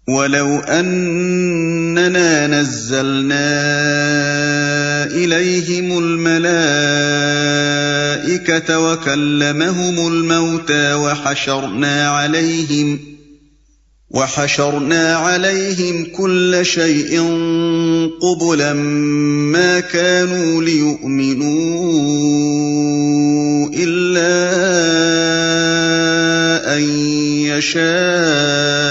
وَلَوْ أَنَّنَا نَزَّلْنَا إِلَيْهِمُ الْمَلَائِكَةَ وَكَلَّمَهُمُ الْمَوْتَى وَحَشَرْنَا عَلَيْهِمْ كُلَّ شَيْءٍ قُبُلًا مَا كَانُوا لِيُؤْمِنُوا إِلَّا أَن يَشَاءَ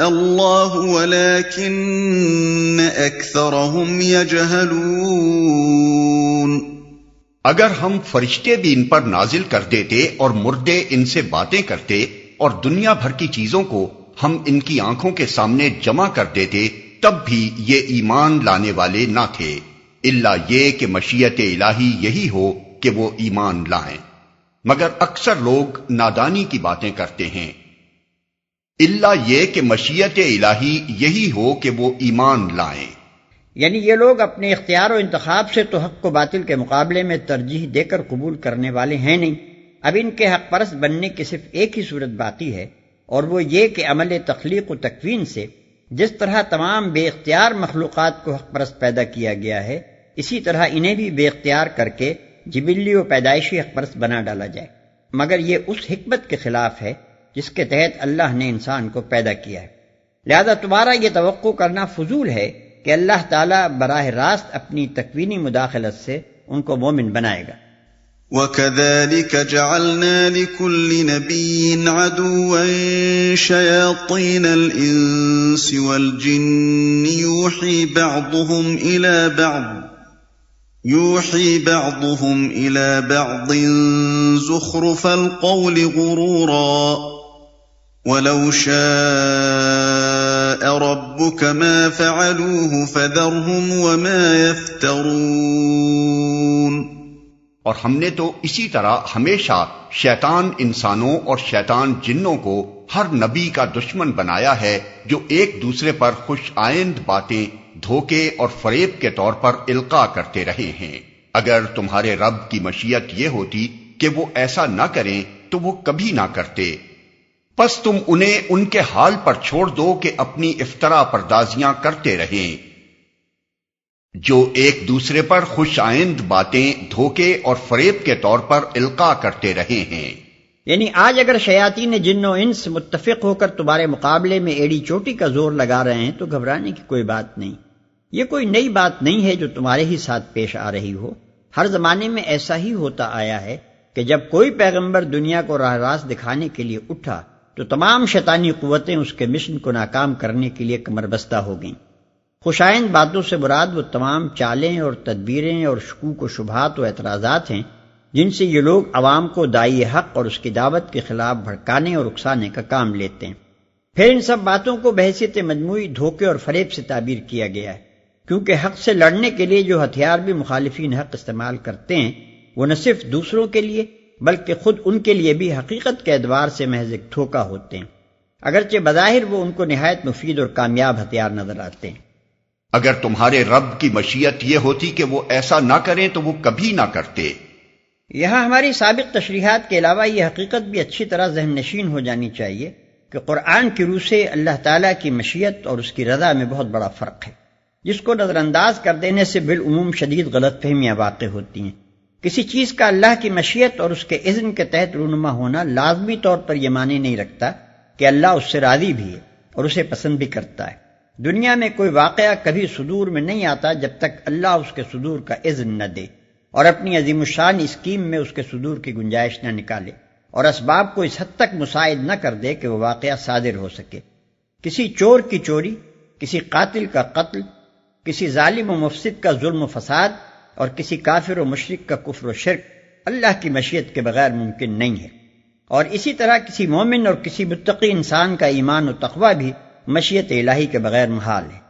اللَّهُ وَلَكِنَّ أَكْثَرَهُمْ يَجْهَلُونَ۔ اگر ہم فرشتے بھی ان پر نازل کر دیتے اور مردے ان سے باتیں کرتے اور دنیا بھر کی چیزوں کو ہم ان کی آنکھوں کے سامنے جمع کر دیتے، تب بھی یہ ایمان لانے والے نہ تھے، الا یہ کہ مشیت الہی یہی ہو کہ وہ ایمان لائیں، مگر اکثر لوگ نادانی کی باتیں کرتے ہیں۔ الا یہ کہ مشیت الہی یہی ہو کہ وہ ایمان لائیں، یعنی یہ لوگ اپنے اختیار و انتخاب سے تو حق کو باطل کے مقابلے میں ترجیح دے کر قبول کرنے والے ہیں نہیں۔ اب ان کے حق پرست بننے کی صرف ایک ہی صورت باقی ہے، اور وہ یہ کہ عمل تخلیق و تکوین سے جس طرح تمام بے اختیار مخلوقات کو حق پرست پیدا کیا گیا ہے، اسی طرح انہیں بھی بے اختیار کر کے جبلی و پیدائشی حق پرست بنا ڈالا جائے، مگر یہ اس حکمت کے خلاف ہے جس کے تحت اللہ نے انسان کو پیدا کیا ہے۔ لہذا تمہارا یہ توقع کرنا فضول ہے کہ اللہ تعالیٰ براہ راست اپنی تکوینی مداخلت سے ان کو مومن بنائے گا۔ وَكَذَلِكَ جَعَلْنَا لِكُلِّ نَبِيٍّ عَدُوًّا شَيَاطِينَ الْإِنسِ وَالْجِنِّ يُوحِي بَعْضُهُمْ إِلَى بَعْضٍ زُخْرُفَ الْقَوْلِ غُرُورًا وَلَوْ شَاءَ رَبُّكَ مَا فَعَلُوهُ فَذَرْهُمْ وَمَا يَفْتَرُونَ۔ اور ہم نے تو اسی طرح ہمیشہ شیطان انسانوں اور شیطان جنوں کو ہر نبی کا دشمن بنایا ہے، جو ایک دوسرے پر خوش آئند باتیں دھوکے اور فریب کے طور پر القاء کرتے رہے ہیں۔ اگر تمہارے رب کی مشیت یہ ہوتی کہ وہ ایسا نہ کریں تو وہ کبھی نہ کرتے، پس تم انہیں ان کے حال پر چھوڑ دو کہ اپنی افترا پردازیاں کرتے رہیں، جو ایک دوسرے پر خوش آئند باتیں دھوکے اور فریب کے طور پر القاء کرتے رہے ہیں۔ یعنی آج اگر شیاطین جن و انس متفق ہو کر تمہارے مقابلے میں ایڑی چوٹی کا زور لگا رہے ہیں تو گھبرانے کی کوئی بات نہیں۔ یہ کوئی نئی بات نہیں ہے جو تمہارے ہی ساتھ پیش آ رہی ہو، ہر زمانے میں ایسا ہی ہوتا آیا ہے کہ جب کوئی پیغمبر دنیا کو راہ راست دکھانے کے لیے اٹھا تو تمام شیطانی قوتیں اس کے مشن کو ناکام کرنے کے لیے کمر بستہ ہو گئیں۔ خوشائند باتوں سے مراد وہ تمام چالیں اور تدبیریں اور شکوک و شبہات و اعتراضات ہیں جن سے یہ لوگ عوام کو داعی حق اور اس کی دعوت کے خلاف بھڑکانے اور اکسانے کا کام لیتے ہیں۔ پھر ان سب باتوں کو بحیثیت مجموعی دھوکے اور فریب سے تعبیر کیا گیا ہے، کیونکہ حق سے لڑنے کے لیے جو ہتھیار بھی مخالفین حق استعمال کرتے ہیں وہ نہ صرف دوسروں کے لیے بلکہ خود ان کے لیے بھی حقیقت کے اعتبار سے محض ایک دھوکہ ہوتے ہیں، اگرچہ بظاہر وہ ان کو نہایت مفید اور کامیاب ہتھیار نظر آتے ہیں۔ اگر تمہارے رب کی مشیت یہ ہوتی کہ وہ ایسا نہ کریں تو وہ کبھی نہ کرتے۔ یہاں ہماری سابق تشریحات کے علاوہ یہ حقیقت بھی اچھی طرح ذہن نشین ہو جانی چاہیے کہ قرآن کی روح سے اللہ تعالیٰ کی مشیت اور اس کی رضا میں بہت بڑا فرق ہے، جس کو نظر انداز کر دینے سے بالعموم شدید غلط فہمیاں واقع ہوتی ہیں۔ کسی چیز کا اللہ کی مشیت اور اس کے اذن کے تحت رونما ہونا لازمی طور پر یہ معنی نہیں رکھتا کہ اللہ اس سے راضی بھی ہے اور اسے پسند بھی کرتا ہے۔ دنیا میں کوئی واقعہ کبھی صدور میں نہیں آتا جب تک اللہ اس کے صدور کا اذن نہ دے اور اپنی عظیم الشان اسکیم میں اس کے صدور کی گنجائش نہ نکالے اور اسباب کو اس حد تک مساعد نہ کر دے کہ وہ واقعہ صادر ہو سکے۔ کسی چور کی چوری، کسی قاتل کا قتل، کسی ظالم و مفسد کا ظلم و فساد اور کسی کافر و مشرک کا کفر و شرک اللہ کی مشیت کے بغیر ممکن نہیں ہے، اور اسی طرح کسی مومن اور کسی متقی انسان کا ایمان و تقوی بھی مشیت الہی کے بغیر محال ہے۔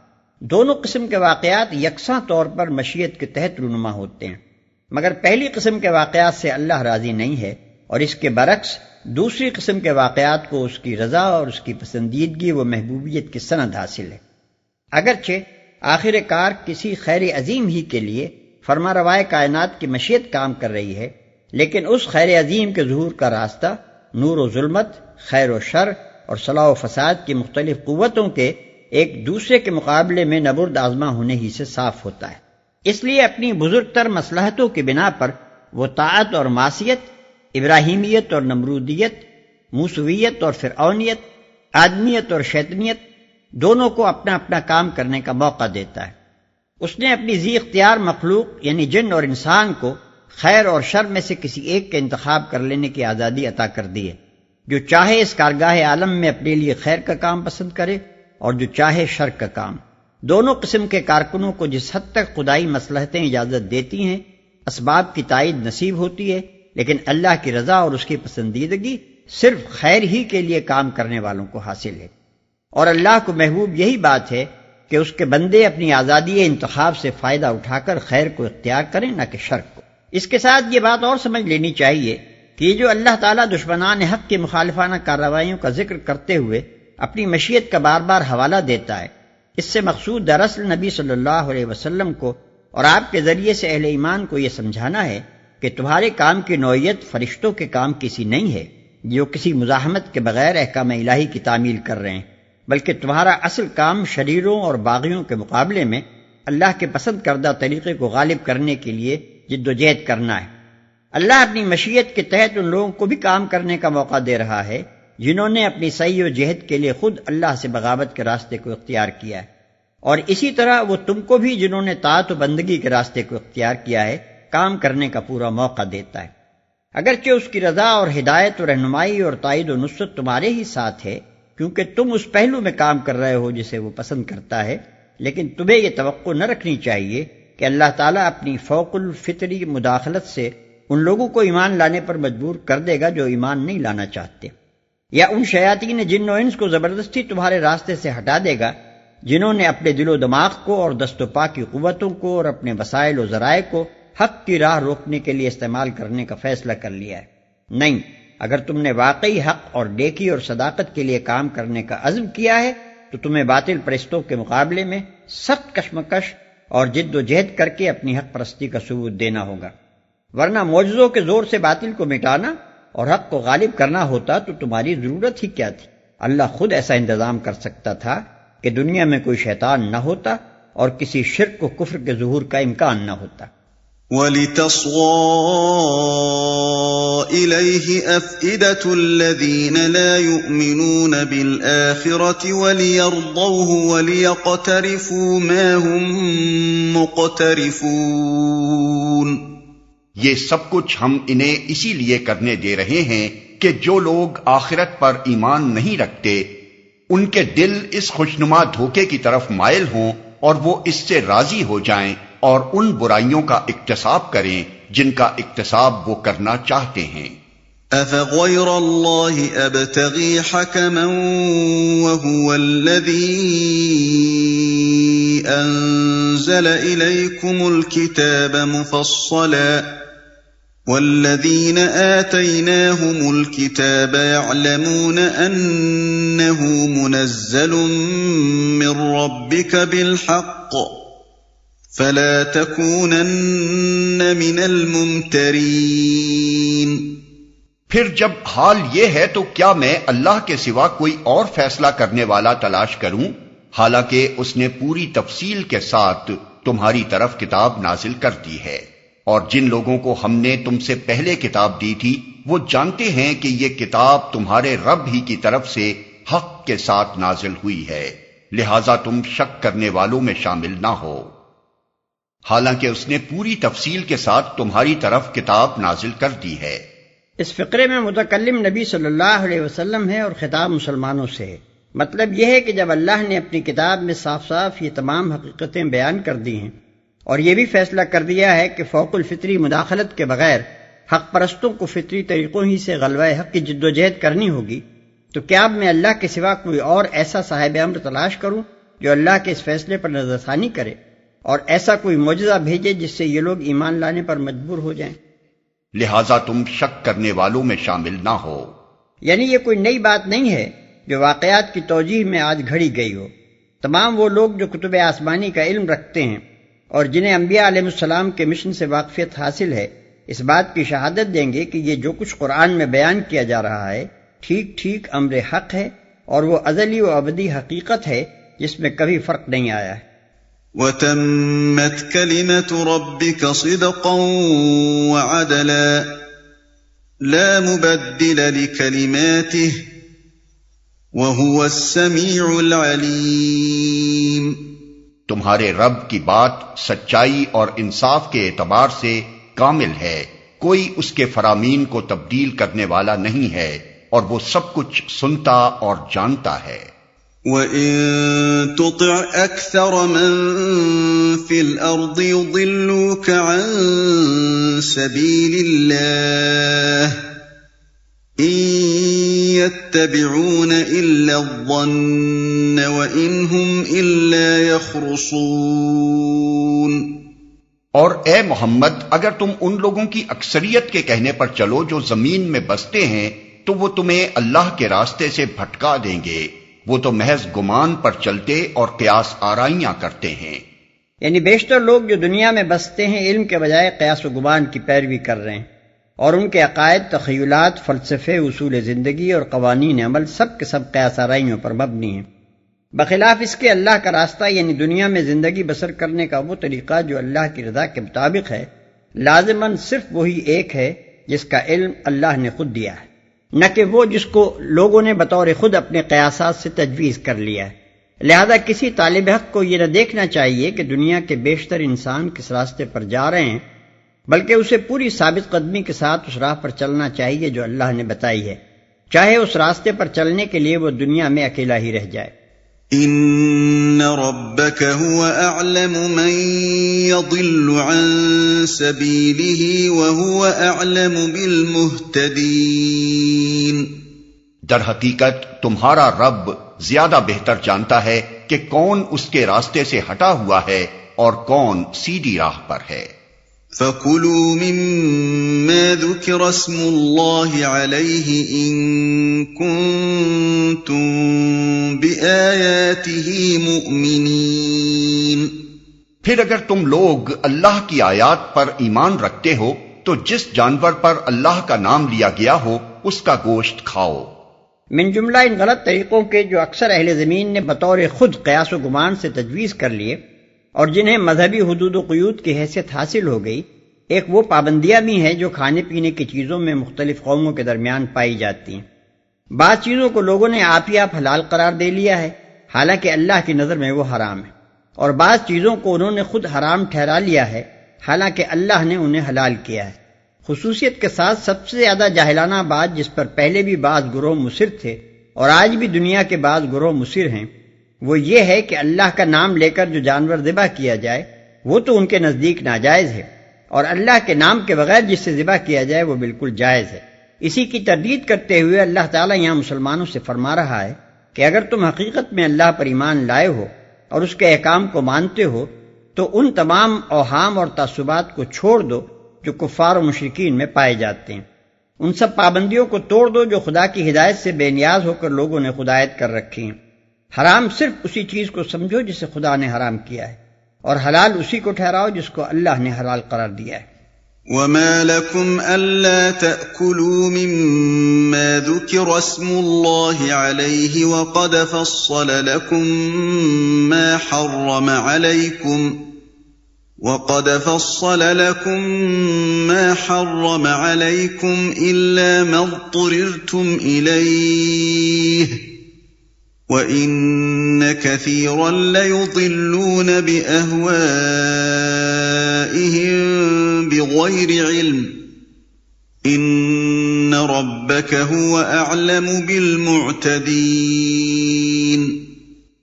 دونوں قسم کے واقعات یکساں طور پر مشیت کے تحت رونما ہوتے ہیں، مگر پہلی قسم کے واقعات سے اللہ راضی نہیں ہے، اور اس کے برعکس دوسری قسم کے واقعات کو اس کی رضا اور اس کی پسندیدگی و محبوبیت کی سند حاصل ہے۔ اگرچہ آخر کار کسی خیر عظیم ہی کے لیے فرما روائے کائنات کی مشیت کام کر رہی ہے، لیکن اس خیر عظیم کے ظہور کا راستہ نور و ظلمت، خیر و شر اور صلاح و فساد کی مختلف قوتوں کے ایک دوسرے کے مقابلے میں نبرد آزما ہونے ہی سے صاف ہوتا ہے۔ اس لیے اپنی بزرگ تر مصلحتوں کی بنا پر وہ طاعت اور معصیت، ابراہیمیت اور نمرودیت، موسویت اور فرعونیت، آدمیت اور شیطنیت، دونوں کو اپنا اپنا کام کرنے کا موقع دیتا ہے۔ اس نے اپنی ذی اختیار مخلوق یعنی جن اور انسان کو خیر اور شر میں سے کسی ایک کا انتخاب کر لینے کی آزادی عطا کر دی ہے۔ جو چاہے اس کارگاہ عالم میں اپنے لیے خیر کا کام پسند کرے اور جو چاہے شر کا کام۔ دونوں قسم کے کارکنوں کو جس حد تک خدائی مصلحتیں اجازت دیتی ہیں اسباب کی تائید نصیب ہوتی ہے، لیکن اللہ کی رضا اور اس کی پسندیدگی صرف خیر ہی کے لیے کام کرنے والوں کو حاصل ہے۔ اور اللہ کو محبوب یہی بات ہے کہ اس کے بندے اپنی آزادی انتخاب سے فائدہ اٹھا کر خیر کو اختیار کریں نہ کہ شر کو۔ اس کے ساتھ یہ بات اور سمجھ لینی چاہیے کہ یہ جو اللہ تعالیٰ دشمنان حق کی مخالفانہ کارروائیوں کا ذکر کرتے ہوئے اپنی مشیت کا بار بار حوالہ دیتا ہے، اس سے مقصود دراصل نبی صلی اللہ علیہ وسلم کو اور آپ کے ذریعے سے اہل ایمان کو یہ سمجھانا ہے کہ تمہارے کام کی نوعیت فرشتوں کے کام کی سی نہیں ہے جو کسی مزاحمت کے بغیر احکام الہی کی تعمیل کر رہے ہیں، بلکہ تمہارا اصل کام شریروں اور باغیوں کے مقابلے میں اللہ کے پسند کردہ طریقے کو غالب کرنے کے لیے جد و جہد کرنا ہے۔ اللہ اپنی مشیت کے تحت ان لوگوں کو بھی کام کرنے کا موقع دے رہا ہے جنہوں نے اپنی سعی و جہد کے لیے خود اللہ سے بغاوت کے راستے کو اختیار کیا ہے، اور اسی طرح وہ تم کو بھی جنہوں نے طاعت و بندگی کے راستے کو اختیار کیا ہے کام کرنے کا پورا موقع دیتا ہے۔ اگرچہ اس کی رضا اور ہدایت و رہنمائی اور تائید و نصرت تمہارے ہی ساتھ ہے کیونکہ تم اس پہلو میں کام کر رہے ہو جسے وہ پسند کرتا ہے، لیکن تمہیں یہ توقع نہ رکھنی چاہیے کہ اللہ تعالیٰ اپنی فوق الفطری مداخلت سے ان لوگوں کو ایمان لانے پر مجبور کر دے گا جو ایمان نہیں لانا چاہتے، یا ان شیاطین جن و انس کو زبردستی تمہارے راستے سے ہٹا دے گا جنہوں نے اپنے دل و دماغ کو اور دست و پا کی قوتوں کو اور اپنے وسائل و ذرائع کو حق کی راہ روکنے کے لیے استعمال کرنے کا فیصلہ کر لیا ہے۔ نہیں، اگر تم نے واقعی حق اور نیکی اور صداقت کے لیے کام کرنے کا عزم کیا ہے تو تمہیں باطل پرستوں کے مقابلے میں سخت کشمکش اور جد و جہد کر کے اپنی حق پرستی کا ثبوت دینا ہوگا، ورنہ معجزوں کے زور سے باطل کو مٹانا اور حق کو غالب کرنا ہوتا تو تمہاری ضرورت ہی کیا تھی؟ اللہ خود ایسا انتظام کر سکتا تھا کہ دنیا میں کوئی شیطان نہ ہوتا اور کسی شرک و کفر کے ظہور کا امکان نہ ہوتا۔ وَلِتَصْغَىٰ إِلَيْهِ أَفْئِدَةُ الَّذِينَ لَا يُؤْمِنُونَ بِالْآخِرَةِ وَلِيَرْضَوْهُ وَلِيَقْتَرِفُوا مَا هُمْ مُقْتَرِفُونَ۔ یہ سب کچھ ہم انہیں اسی لیے کرنے دے رہے ہیں کہ جو لوگ آخرت پر ایمان نہیں رکھتے ان کے دل اس خوشنما دھوکے کی طرف مائل ہوں اور وہ اس سے راضی ہو جائیں اور ان برائیوں کا اکتساب کریں جن کا اکتساب وہ کرنا چاہتے ہیں۔ أَفَغَيْرَ اللَّهِ أَبْتَغِي حَكَمًا وَهُوَ الَّذِي أَنزَلَ إِلَيْكُمُ الْكِتَابَ مُفَصَّلًا وَالَّذِينَ آتَيْنَاهُمُ الْكِتَابَ يَعْلَمُونَ أَنَّهُ مُنَزَّلٌ مِّن رَّبِّكَ بِالْحَقِّ فَلَا تَكُونَنَّ مِنَ الْمُمْتَرِينَ۔ پھر جب حال یہ ہے تو کیا میں اللہ کے سوا کوئی اور فیصلہ کرنے والا تلاش کروں، حالانکہ اس نے پوری تفصیل کے ساتھ تمہاری طرف کتاب نازل کر دی ہے، اور جن لوگوں کو ہم نے تم سے پہلے کتاب دی تھی وہ جانتے ہیں کہ یہ کتاب تمہارے رب ہی کی طرف سے حق کے ساتھ نازل ہوئی ہے، لہذا تم شک کرنے والوں میں شامل نہ ہو، حالانکہ اس نے پوری تفصیل کے ساتھ تمہاری طرف کتاب نازل کر دی ہے۔ اس فقرے میں متکلم نبی صلی اللہ علیہ وسلم ہے اور خطاب مسلمانوں سے ہے۔ مطلب یہ ہے کہ جب اللہ نے اپنی کتاب میں صاف صاف یہ تمام حقیقتیں بیان کر دی ہیں اور یہ بھی فیصلہ کر دیا ہے کہ فوق الفطری مداخلت کے بغیر حق پرستوں کو فطری طریقوں ہی سے غلبہ حق کی جد و جہد کرنی ہوگی، تو کیا اب میں اللہ کے سوا کوئی اور ایسا صاحب امر تلاش کروں جو اللہ کے اس فیصلے پر نظر ثانی کرے اور ایسا کوئی معجزہ بھیجے جس سے یہ لوگ ایمان لانے پر مجبور ہو جائیں؟ لہذا تم شک کرنے والوں میں شامل نہ ہو۔ یعنی یہ کوئی نئی بات نہیں ہے جو واقعات کی توجیہ میں آج گھڑی گئی ہو۔ تمام وہ لوگ جو کتب آسمانی کا علم رکھتے ہیں اور جنہیں انبیاء علیہ السلام کے مشن سے واقفیت حاصل ہے اس بات کی شہادت دیں گے کہ یہ جو کچھ قرآن میں بیان کیا جا رہا ہے ٹھیک ٹھیک امر حق ہے اور وہ ازلی و ابدی حقیقت ہے جس میں کبھی فرق نہیں آیا ہے۔ وَتَمَّتْ كَلِمَةُ رَبِّكَ صِدْقًا وَعَدْلًا لَا مُبَدِّلَ لِكَلِمَاتِهِ وَهُوَ السَّمِيعُ الْعَلِيمُ۔ تمہارے رب کی بات سچائی اور انصاف کے اعتبار سے کامل ہے، کوئی اس کے فرامین کو تبدیل کرنے والا نہیں ہے، اور وہ سب کچھ سنتا اور جانتا ہے۔ وَإِن تُطِعْ أَكْثَرَ مَن فِي الْأَرْضِ يُضِلُّوكَ عَن سَبِيلِ اللَّهِ إِن يَتَّبِعُونَ إِلَّا الظَّنَّ وَإِنْ هُمْ إِلَّا يَخْرُصُونَ۔ اور اے محمد، اگر تم ان لوگوں کی اکثریت کے کہنے پر چلو جو زمین میں بستے ہیں تو وہ تمہیں اللہ کے راستے سے بھٹکا دیں گے، وہ تو محض گمان پر چلتے اور قیاس آرائیاں کرتے ہیں۔ یعنی بیشتر لوگ جو دنیا میں بستے ہیں علم کے بجائے قیاس و گمان کی پیروی کر رہے ہیں، اور ان کے عقائد، تخیلات، فلسفے، اصول زندگی اور قوانین عمل سب کے سب قیاس آرائیوں پر مبنی ہیں۔ بخلاف اس کے اللہ کا راستہ یعنی دنیا میں زندگی بسر کرنے کا وہ طریقہ جو اللہ کی رضا کے مطابق ہے، لازماً صرف وہی ایک ہے جس کا علم اللہ نے خود دیا ہے، نہ کہ وہ جس کو لوگوں نے بطور خود اپنے قیاسات سے تجویز کر لیا ہے۔ لہذا کسی طالب حق کو یہ نہ دیکھنا چاہیے کہ دنیا کے بیشتر انسان کس راستے پر جا رہے ہیں، بلکہ اسے پوری ثابت قدمی کے ساتھ اس راہ پر چلنا چاہیے جو اللہ نے بتائی ہے، چاہے اس راستے پر چلنے کے لیے وہ دنیا میں اکیلا ہی رہ جائے۔ ان ربك هو اعلم من يضل عن سبيله وهو اعلم بالمهتدين۔ در حقیقت تمہارا رب زیادہ بہتر جانتا ہے کہ کون اس کے راستے سے ہٹا ہوا ہے اور کون سیدھی راہ پر ہے۔ فَكُلُوا مِمَّا ذُكِرَ اسْمُ اللَّهِ عَلَيْهِ إِن كُنتُم بِآيَاتِهِ مُؤْمِنِينَ۔ پھر اگر تم لوگ اللہ کی آیات پر ایمان رکھتے ہو تو جس جانور پر اللہ کا نام لیا گیا ہو اس کا گوشت کھاؤ۔ من جملہ ان غلط طریقوں کے جو اکثر اہل زمین نے بطور خود قیاس و گمان سے تجویز کر لیے اور جنہیں مذہبی حدود و قیود کی حیثیت حاصل ہو گئی، ایک وہ پابندیاں بھی ہیں جو کھانے پینے کی چیزوں میں مختلف قوموں کے درمیان پائی جاتی ہیں۔ بعض چیزوں کو لوگوں نے آپ ہی آپ حلال قرار دے لیا ہے حالانکہ اللہ کی نظر میں وہ حرام ہے، اور بعض چیزوں کو انہوں نے خود حرام ٹھہرا لیا ہے حالانکہ اللہ نے انہیں حلال کیا ہے۔ خصوصیت کے ساتھ سب سے زیادہ جاہلانہ بات جس پر پہلے بھی بعض گروہ مصر تھے اور آج بھی دنیا کے بعض گروہ مصر ہیں، وہ یہ ہے کہ اللہ کا نام لے کر جو جانور ذبح کیا جائے وہ تو ان کے نزدیک ناجائز ہے، اور اللہ کے نام کے بغیر جس سے ذبح کیا جائے وہ بالکل جائز ہے۔ اسی کی تردید کرتے ہوئے اللہ تعالیٰ یہاں مسلمانوں سے فرما رہا ہے کہ اگر تم حقیقت میں اللہ پر ایمان لائے ہو اور اس کے احکام کو مانتے ہو تو ان تمام اوہام اور تعصبات کو چھوڑ دو جو کفار و مشرکین میں پائے جاتے ہیں۔ ان سب پابندیوں کو توڑ دو جو خدا کی ہدایت سے بے نیاز ہو کر لوگوں نے خدایت کر رکھی ہیں۔ حرام صرف اسی چیز کو سمجھو جسے خدا نے حرام کیا ہے، اور حلال اسی کو ٹھہراؤ جس کو اللہ نے حلال قرار دیا ہے۔ وَمَا لَكُمْ أَلَّا تَأْكُلُوا مِمَّا ذُكِرَ اسْمُ اللَّهِ عَلَيْهِ وَقَدْ فَصَّلَ لَكُم مَّا حَرَّمَ عَلَيْكُمْ إِلَّا مَا اضْطُرِرْتُمْ إِلَيْهِ وَإِنَّ كَثِيرًا لَيُضِلُّونَ بِأَهْوَائِهِمْ بِغَيْرِ عِلْمٍ إِنَّ رَبَّكَ هُوَ أَعْلَمُ بِالْمُعْتَدِينَ۔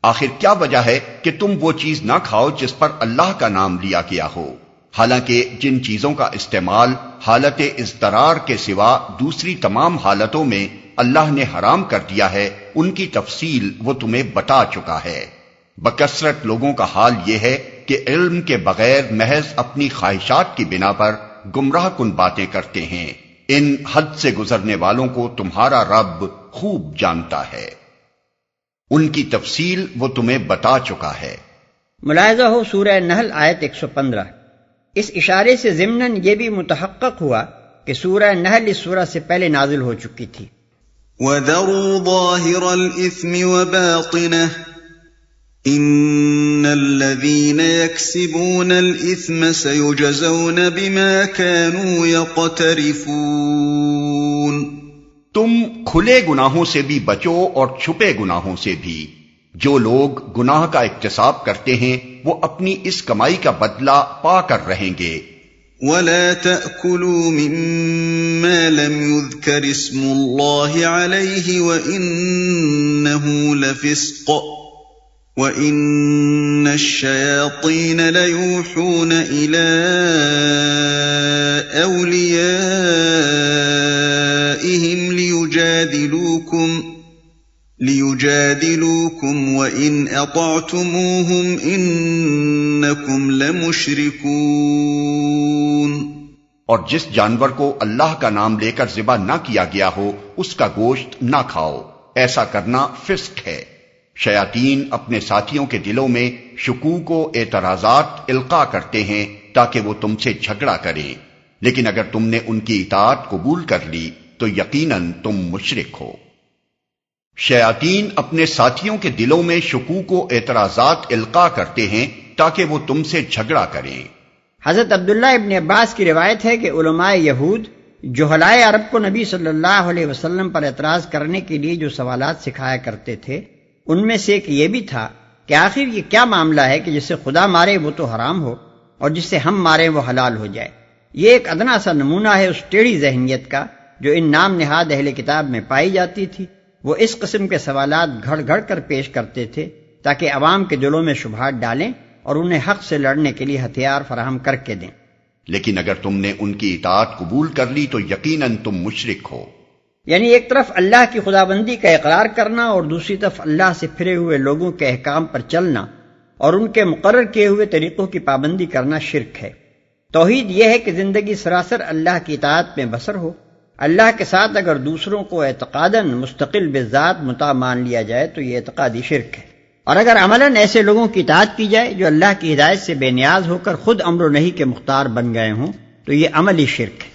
آخر کیا وجہ ہے کہ تم وہ چیز نہ کھاؤ جس پر اللہ کا نام لیا گیا ہو، حالانکہ جن چیزوں کا استعمال حالت اضطرار کے سوا دوسری تمام حالتوں میں اللہ نے حرام کر دیا ہے ان کی تفصیل وہ تمہیں بتا چکا ہے۔ بکثرت لوگوں کا حال یہ ہے کہ علم کے بغیر محض اپنی خواہشات کی بنا پر گمراہ کن باتیں کرتے ہیں۔ ان حد سے گزرنے والوں کو تمہارا رب خوب جانتا ہے، ان کی تفصیل وہ تمہیں بتا چکا ہے۔ ملاحظہ ہو سورہ نحل آیت 115. اس اشارے سے ضمناً یہ بھی متحقق ہوا کہ سورہ نحل اس سورہ سے پہلے نازل ہو چکی تھی. وَذَرُوا ظَاهِرَ الْإِثْمِ وَبَاطِنَهُ إِنَّ الَّذِينَ يَكْسِبُونَ الْإِثْمَ سَيُجْزَوْنَ بِمَا كَانُوا يَقْتَرِفُونَ. تم کھلے گناہوں سے بھی بچو اور چھپے گناہوں سے بھی. جو لوگ گناہ کا اکتساب کرتے ہیں وہ اپنی اس کمائی کا بدلہ پا کر رہیں گے. وَلَا تَأْكُلُوا مِمَّا لَمْ يُذْكَرِ اسْمُ اللَّهِ عَلَيْهِ وَإِنَّهُ لَفِسْقٌ وَإِنَّ الشَّيَاطِينَ لَيُوحُونَ إِلَىٰ أَوْلِيَائِهِمْ لِيُجَادِلُوكُمْ وَإِنْ أَطَعْتُمُوهُمْ إِنَّكُمْ لَمُشْرِكُونَ. اور جس جانور کو اللہ کا نام لے کر ذبح نہ کیا گیا ہو اس کا گوشت نہ کھاؤ، ایسا کرنا فسق ہے. شیاطین اپنے ساتھیوں کے دلوں میں شکوک و اعتراضات القاء کرتے ہیں تاکہ وہ تم سے جھگڑا کریں، لیکن اگر تم نے ان کی اطاعت قبول کر لی تو یقیناً تم مشرک ہو. شیاطین اپنے ساتھیوں کے دلوں میں شکوک و اعتراضات القاء کرتے ہیں تاکہ وہ تم سے جھگڑا کریں. حضرت عبداللہ ابن عباس کی روایت ہے کہ علماء یہود جہلائے عرب کو نبی صلی اللہ علیہ وسلم پر اعتراض کرنے کے لیے جو سوالات سکھایا کرتے تھے ان میں سے ایک یہ بھی تھا کہ آخر یہ کیا معاملہ ہے کہ جسے خدا مارے وہ تو حرام ہو اور جسے ہم مارے وہ حلال ہو جائے. یہ ایک ادنا سا نمونہ ہے اس ٹیڑھی ذہنیت کا جو ان نام نہاد اہل کتاب میں پائی جاتی تھی. وہ اس قسم کے سوالات گھڑ گھڑ کر پیش کرتے تھے تاکہ عوام کے دلوں میں شبہات ڈالیں اور انہیں حق سے لڑنے کے لیے ہتھیار فراہم کر کے دیں. لیکن اگر تم نے ان کی اطاعت قبول کر لی تو یقیناً تم مشرک ہو. یعنی ایک طرف اللہ کی خدابندی کا اقرار کرنا اور دوسری طرف اللہ سے پھرے ہوئے لوگوں کے احکام پر چلنا اور ان کے مقرر کیے ہوئے طریقوں کی پابندی کرنا شرک ہے. توحید یہ ہے کہ زندگی سراسر اللہ کی اطاعت میں بسر ہو. اللہ کے ساتھ اگر دوسروں کو اعتقاداً مستقل بذات مطاع مان لیا جائے تو یہ اعتقادی شرک ہے، اور اگر عملاً ایسے لوگوں کی اطاعت کی جائے جو اللہ کی ہدایت سے بے نیاز ہو کر خود امر و نہی کے مختار بن گئے ہوں تو یہ عملی شرک ہے.